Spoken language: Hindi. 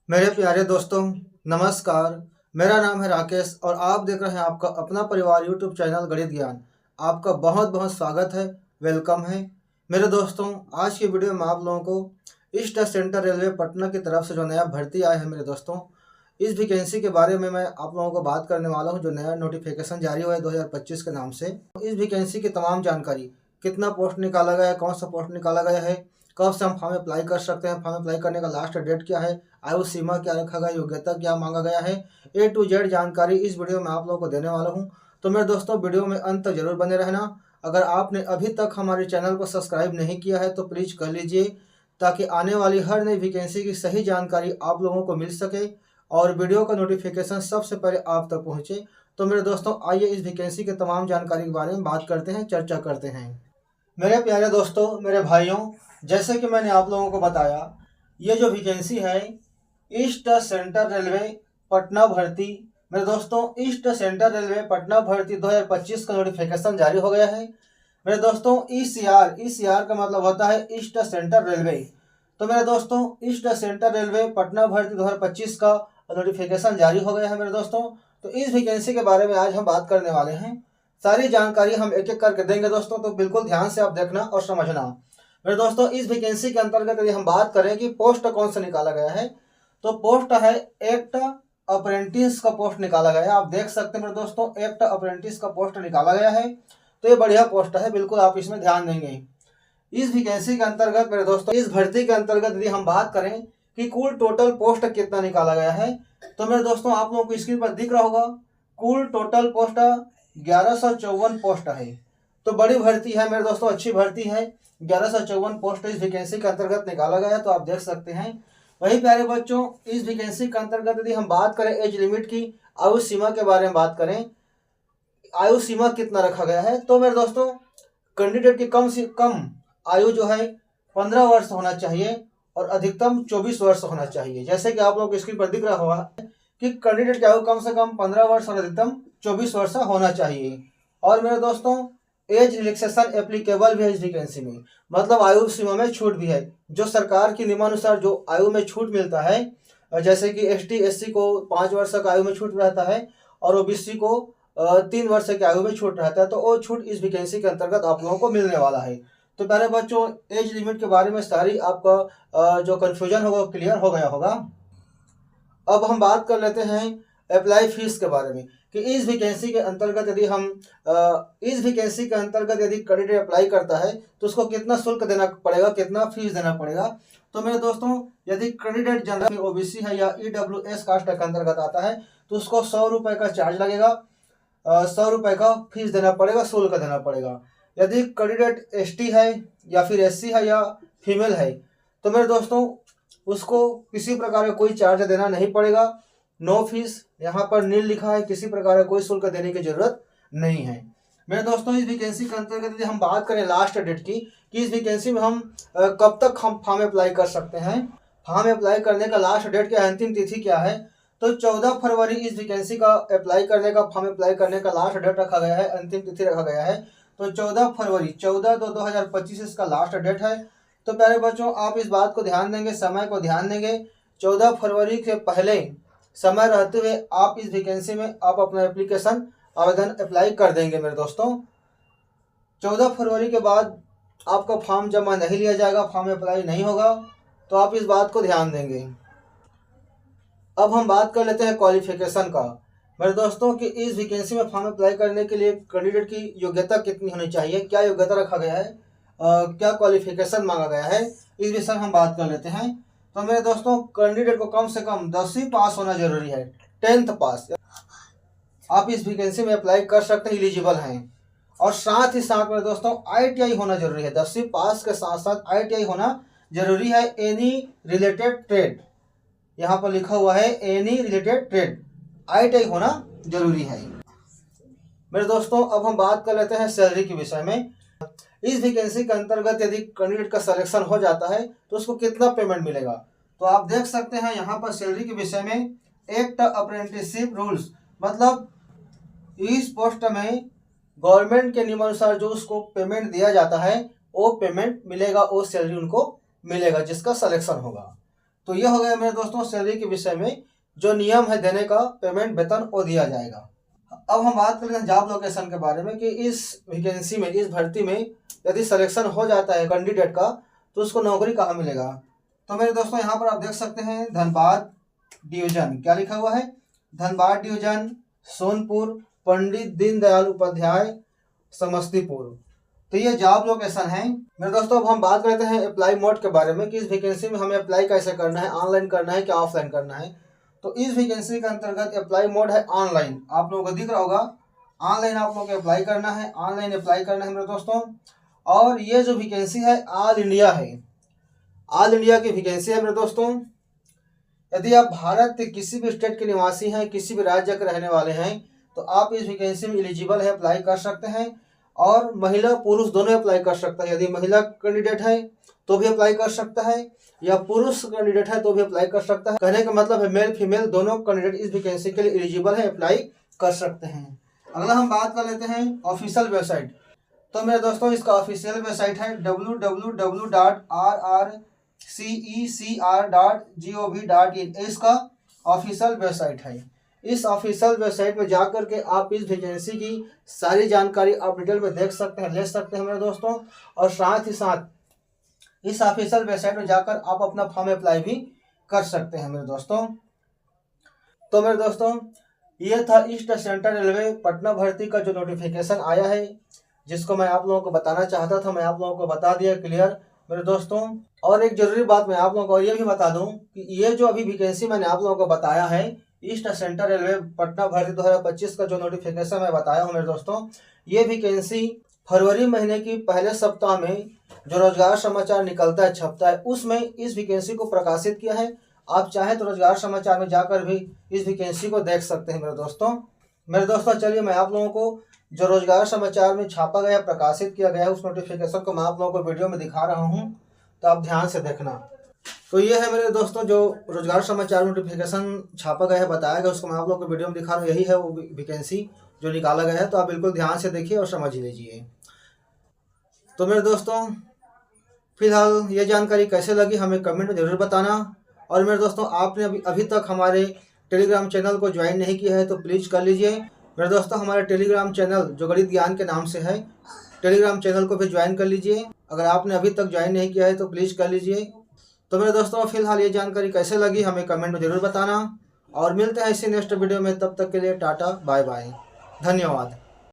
मेरे प्यारे दोस्तों, नमस्कार। मेरा नाम है राकेश और आप देख रहे हैं आपका अपना परिवार यूट्यूब चैनल गणित ज्ञान। आपका बहुत बहुत स्वागत है, वेलकम है। मेरे दोस्तों, आज की वीडियो में आप लोगों को ईस्ट सेंट्रल रेलवे पटना की तरफ से जो नया भर्ती आया है मेरे दोस्तों, इस वैकेंसी के बारे में मैं आप लोगों को बात करने वाला हूं। जो नया नोटिफिकेशन जारी हुआ है 2025 के नाम से, इस वैकेंसी की तमाम जानकारी, कितना पोस्ट निकाला गया है, कौन सा पोस्ट निकाला गया है, कब से हम फॉर्म अप्लाई कर सकते हैं, फॉर्म अप्लाई करने का लास्ट डेट क्या है, आयु सीमा क्या रखा गया, योग्यता क्या मांगा गया है, ए टू जेड जानकारी इस वीडियो में आप लोगों को देने वाला हूं। तो मेरे दोस्तों, वीडियो में अंत तक जरूर बने रहना। अगर आपने अभी तक हमारे चैनल को सब्सक्राइब नहीं किया है तो प्लीज़ कर लीजिए, ताकि आने वाली हर नई वैकेंसी की सही जानकारी आप लोगों को मिल सके और वीडियो का नोटिफिकेशन सबसे पहले आप तक पहुंचे। तो मेरे दोस्तों, आइए इस वैकेंसी के तमाम जानकारी के बारे में बात करते हैं, चर्चा करते हैं। मेरे प्यारे दोस्तों, मेरे भाइयों, जैसे कि मैंने आप लोगों को बताया, ये जो वैकेंसी है ईस्ट सेंट्रल रेलवे पटना भर्ती, मेरे दोस्तों ईस्ट सेंट्रल रेलवे पटना भर्ती 2025 का नोटिफिकेशन जारी हो गया है। मेरे दोस्तों, ईसीआर का मतलब होता है ईस्ट सेंट्रल रेलवे। तो मेरे दोस्तों, ईस्ट सेंट्रल रेलवे पटना भर्ती 2025 का नोटिफिकेशन जारी हो गया है मेरे दोस्तों। तो इस वैकेंसी के बारे में आज हम बात करने वाले हैं। सारी जानकारी हम एक एक करके देंगे दोस्तों, तो बिल्कुल ध्यान से आप देखना और समझना। मेरे दोस्तों, इस वैकेंसी के अंतर्गत यदि हम बात करें कि पोस्ट कौन सा निकाला गया है, तो पोस्ट है एक्ट अप्रेंटिस का पोस्ट निकाला गया है। आप देख सकते हैं मेरे दोस्तों, एक्ट अप्रेंटिस का पोस्ट निकाला गया है। तो ये बढ़िया पोस्ट है, बिल्कुल आप इसमें ध्यान देंगे। इस वैकेंसी के अंतर्गत मेरे दोस्तों, इस भर्ती के अंतर्गत यदि हम बात करें कि कुल टोटल पोस्ट कितना निकाला गया है, तो मेरे दोस्तों आप लोगों को स्क्रीन पर दिख रहा होगा, कुल टोटल पोस्ट 1154 पोस्ट है। तो बड़ी भर्ती है मेरे दोस्तों, अच्छी भर्ती है। 1154 पोस्ट इस वैकेंसी के अंतर्गत निकाला गया है, तो आप देख सकते हैं। वही प्यारे बच्चों, इस वैकेंसी के अंतर्गत यदि हम बात करें एज लिमिट की, आयु सीमा के बारे में बात करें, आयु सीमा कितना रखा गया है, तो मेरे दोस्तों कैंडिडेट की कम से कम आयु जो है 15 वर्ष होना चाहिए और अधिकतम 24 वर्ष होना चाहिए। जैसे कि आप लोग को स्क्रीन पर दिख रहा होगा कि कैंडिडेट की आयु कम से कम 15 वर्ष और अधिकतम 24 वर्ष होना चाहिए। और मेरे दोस्तों, एज रिलैक्सेशन एप्लीकेबल भी है इस वैकेंसी में, मतलब आयु सीमा में छूट भी है। जो सरकार की नियमानुसार जो आयु में छूट मिलता है, जैसे कि एसटी एससी को 5 वर्ष तक आयु में छूट रहता है और ओबीसी को 3 वर्ष की आयु में छूट रहता है, तो वो छूट इस वैकेंसी के अंतर्गत आप लोगों को मिलने वाला है। तो प्यारे बच्चों, एज लिमिट के बारे में सारी आपका जो कन्फ्यूजन होगा क्लियर हो गया होगा। अब हम बात कर लेते हैं अप्लाई फीस के बारे में कि इस वैकेंसी के अंतर्गत यदि हम इस वैकेंसी के अंतर्गत यदि कैंडिडेट अप्लाई करता है तो उसको कितना शुल्क देना पड़ेगा, कितना फीस देना पड़ेगा। तो मेरे दोस्तों, यदि कैंडिडेट जनरल ओबीसी है या ईडब्ल्यूएस कास्ट के अंतर्गत आता है तो उसको 100 रुपये का चार्ज लगेगा, 100 रुपये का फीस देना पड़ेगा, शुल्क देना पड़ेगा। यदि कैंडिडेट एसटी है या फिर एससी है या फीमेल है, तो मेरे दोस्तों उसको किसी प्रकार का कोई चार्ज देना नहीं पड़ेगा, नो फीस। यहाँ पर नील लिखा है, किसी प्रकार का कोई शुल्क देने की जरूरत नहीं है। मेरे दोस्तों, इस वैकेंसी के अंतर्गत यदि हम बात करें लास्ट डेट की कि इस वैकेंसी में हम कब तक हम फॉर्म अप्लाई कर सकते हैं, फॉर्म अप्लाई करने का लास्ट डेट क्या है, अंतिम तिथि क्या है, तो 14 फरवरी इस वैकेंसी का अप्लाई करने का, फॉर्म अप्लाई करने का लास्ट डेट रखा गया है, अंतिम तिथि रखा गया है। तो 14 फरवरी 14/2/2025 इसका लास्ट डेट है। तो प्यारे बच्चों, आप इस बात को ध्यान देंगे, समय को ध्यान देंगे। 14 फरवरी के पहले समय रहते हुए आप इस वैकेंसी में आप अपना एप्लीकेशन आवेदन अप्लाई कर देंगे। मेरे दोस्तों, 14 फरवरी के बाद आपका फॉर्म जमा नहीं लिया जाएगा, फॉर्म अप्लाई नहीं होगा, तो आप इस बात को ध्यान देंगे। अब हम बात कर लेते हैं क्वालिफिकेशन का। मेरे दोस्तों, कि इस वैकेंसी में फॉर्म अप्लाई करने के लिए कैंडिडेट की योग्यता कितनी होनी चाहिए, क्या योग्यता रखा गया है, क्या क्वालिफिकेशन मांगा गया है, इस विषय में हम बात कर लेते हैं। तो मेरे दोस्तों, कैंडिडेट को कम से कम 10वीं पास होना जरूरी है, 10th पास। आप इस वैकेंसी में अप्लाई कर सकते हैं, एलिजिबल हैं। और साथ ही साथ मेरे दोस्तों, आईटीआई होना जरूरी है। 10वीं पास के साथ साथ आईटीआई होना जरूरी है, एनी रिलेटेड ट्रेड। यहाँ पर लिखा हुआ है एनी रिलेटेड ट्रेड, आईटीआई होना जरूरी है। मेरे दोस्तों, अब हम बात कर लेते हैं सैलरी के विषय में। इस वैकेंसी के अंतर्गत यदि कैंडिडेट का सिलेक्शन हो जाता है तो उसको कितना पेमेंट मिलेगा, तो आप देख सकते हैं यहाँ पर सैलरी के विषय में एक्ट अप्रेंटिसशिप रूल्स, मतलब इस पोस्ट में गवर्नमेंट के नियमानुसार जो उसको पेमेंट दिया जाता है वो पेमेंट मिलेगा, वो सैलरी उनको मिलेगा जिसका सिलेक्शन होगा। तो ये हो गया मेरे दोस्तों सैलरी के विषय में जो नियम है देने का, पेमेंट वेतन वो दिया जाएगा। अब हम बात करें जॉब लोकेशन के बारे में कि इस वैकेंसी में, इस भर्ती में यदि सिलेक्शन हो जाता है कैंडिडेट का तो उसको नौकरी कहाँ मिलेगा। तो मेरे दोस्तों यहाँ पर आप देख सकते हैं धनबाद डिवीजन, क्या लिखा हुआ है, धनबाद डिवीजन, सोनपुर, पंडित दीनदयाल उपाध्याय, समस्तीपुर। तो ये जॉब लोकेशन है मेरे दोस्तों। अब हम बात करते हैं अप्लाई मोड के बारे में कि इस वैकेंसी में हमें अप्लाई कैसे करना है, ऑनलाइन करना है क्या ऑफलाइन करना है। तो इस वैकेंसी के अंतर्गत अप्लाई मोड है ऑनलाइन, आप लोगों को दिख रहा होगा, ऑनलाइन आप लोगों को अप्लाई करना है, ऑनलाइन अप्लाई करना है मेरे दोस्तों। और ये जो वैकेंसी है ऑल इंडिया है, ऑल इंडिया की वैकेंसी है मेरे दोस्तों। यदि आप भारत के किसी भी स्टेट के निवासी हैं, किसी भी राज्य के रहने वाले हैं, तो आप इस वैकेंसी में एलिजिबल है, अप्लाई कर सकते हैं। और महिला पुरुष दोनों अप्लाई कर सकता है। यदि महिला कैंडिडेट है तो भी अप्लाई कर सकता है, या पुरुष कैंडिडेट है तो भी अप्लाई कर सकता है। कहने का मतलब है मेल फीमेल दोनों कैंडिडेट इस वैकेंसी के लिए एलिजिबल है, अप्लाई कर सकते हैं। अगला हम बात कर लेते हैं ऑफिशियल वेबसाइट। तो मेरे दोस्तों इसका ऑफिशियल वेबसाइट है www.rrcecr.gov.in, इसका ऑफिशियल वेबसाइट है। इस ऑफिशियल वेबसाइट में जाकर के आप इस वैकेंसी की सारी जानकारी आप डिटेल में देख सकते हैं, ले सकते हैं मेरे दोस्तों। और साथ ही साथ इस ऑफिशियल वेबसाइट में जाकर आप अपना फॉर्म अप्लाई भी कर सकते हैं मेरे दोस्तों। तो मेरे दोस्तों ये था ईस्ट सेंट्रल रेलवे पटना भर्ती का जो नोटिफिकेशन आया है, जिसको मैं आप लोगों को बताना चाहता था, मैं आप लोगों को बता दिया क्लियर मेरे दोस्तों। और एक जरूरी बात मैं आप लोगों को ये भी बता दूं कि ये जो अभी वैकेंसी मैंने आप लोगों को बताया है ईस्ट सेंट्रल रेलवे पटना भर्ती 2025 का जो नोटिफिकेशन मैं बताया हूँ मेरे दोस्तों, ये वैकेंसी फरवरी महीने की पहले सप्ताह में जो रोजगार समाचार निकलता है, छपता है, उसमें इस वैकेंसी को प्रकाशित किया है। आप चाहें तो रोजगार समाचार में जाकर भी इस वैकेंसी को देख सकते हैं मेरे दोस्तों। मेरे दोस्तों चलिए मैं आप लोगों को जो रोजगार समाचार में छापा गया, प्रकाशित किया गया है, उस नोटिफिकेशन को मैं आप लोगों को वीडियो में दिखा रहा हूँ, तो आप ध्यान से देखना। तो ये है मेरे दोस्तों जो रोजगार समाचार नोटिफिकेशन छापा गया है, बताया गया, उसको मैं आप लोगों को वीडियो में दिखा रहा हूँ। यही है वो वैकेंसी जो निकाला गया है, तो आप बिल्कुल ध्यान से देखिए और समझ लीजिए। तो मेरे दोस्तों फिलहाल ये जानकारी कैसे लगी हमें कमेंट में ज़रूर बताना। और मेरे दोस्तों आपने अभी तक हमारे टेलीग्राम चैनल को ज्वाइन नहीं किया है तो प्लीज़ कर लीजिए मेरे दोस्तों। हमारे टेलीग्राम चैनल जो गणित ज्ञान के नाम से है, टेलीग्राम चैनल को भी ज्वाइन कर लीजिए। अगर आपने अभी तक ज्वाइन नहीं किया है तो प्लीज़ कर लीजिए। तो मेरे दोस्तों फिलहाल ये जानकारी कैसे लगी हमें कमेंट में ज़रूर बताना, और मिलते हैं इसी नेक्स्ट वीडियो में। तब तक के लिए टाटा बाय बाय, धन्यवाद।